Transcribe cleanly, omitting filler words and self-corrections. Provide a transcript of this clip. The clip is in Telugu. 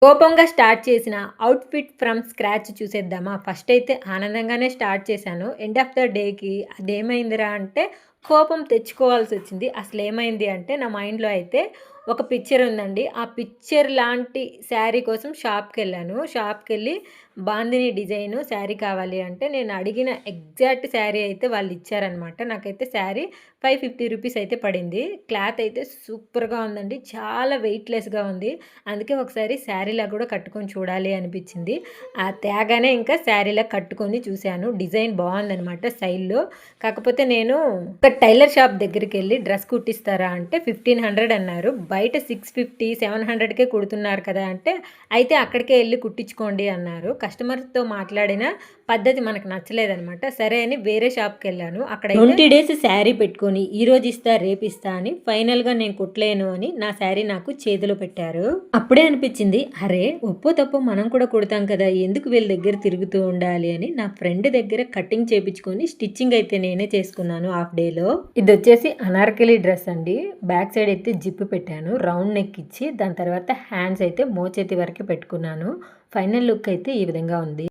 కోపంగా స్టార్ట్ చేసిన అవుట్‌ఫిట్ ఫ్రమ్ స్క్రాచ్ చూసేద్దామా? ఫస్ట్ అయితే ఆనందంగానే స్టార్ట్ చేశాను. ఎండ్ ఆఫ్ ద డేకి అదేమైందిరా అంటే కోపం తెచ్చుకోవాల్సొచ్చింది. అసలేమైంది అంటే నా మైండ్‌లో అయితే ఒక పిక్చర్ ఉందండి. ఆ పిక్చర్ లాంటి శారీ కోసం షాప్‌కెళ్ళాను. షాప్‌కెళ్ళి బాందిని డిజైను శారీ కావాలి అంటే నేను అడిగిన ఎగ్జాక్ట్ శారీ అయితే వాళ్ళు ఇచ్చారనమాట. నాకైతే శారీ 550 రూపీస్ అయితే పడింది. క్లాత్ అయితే సూపర్‌గా ఉందండి. చాలా వెయిట్‌లెస్‌గా ఉంది. అందుకే ఒకసారి శారీలా కూడా కట్టుకొని చూడాలి అనిపించింది. ఆ తేగానే ఇంకా శారీలా కట్టుకొని చూశాను. డిజైన్ బాగుందనమాట స్టైల్‌లో. కాకపోతే నేను ఒక టైలర్ షాప్ దగ్గరికెళ్ళి డ్రెస్ కుట్టిస్తారా అంటే 1500 అన్నారు. బయట 650, 700కే కుడుతున్నారు కదా అంటే, అయితే అక్కడికే ఎళ్లి కుట్టించుకోండి అన్నారు. కస్టమర్‌తో మాట్లాడిన పద్ధతి మనకు నచ్చలేదనమాట. సరే అని వేరే షాప్‌కెళ్ళాను. అక్కడైతే 20 డేస్ శారీ పెట్టుకొని ఈరోజు ఇస్తా, రేపిస్తా అని ఫైనల్‌గా నేను కుట్టలేను అని నా శారీ నాకు చేతిలో పెట్టారు. అప్పుడే అనిపించింది, అరే! ఒప్పో తప్పో మనం కూడా కుడతాం కదా! ఎందుకు వీళ్ళ దగ్గర తిరుగుతూ ఉండాలి అని నా ఫ్రెండ్ దగ్గర కటింగ్ చేపించుకొని స్టిచ్చింగ్ అయితే నేనే చేసుకున్నాను హాఫ్ డేలో. ఇదొచ్చేసి అనార్కలి డ్రెస్ అండి. బ్యాక్ సైడ్ అయితే జిప్ పెట్టాను. రౌండ్ నెక్ ఇచ్చి దాని తర్వాత హ్యాండ్స్ అయితే మోచేతి వరకు పెట్టుకున్నాను. ఫైనల్ లుక్ అయితే ఈ విధంగా ఉంది.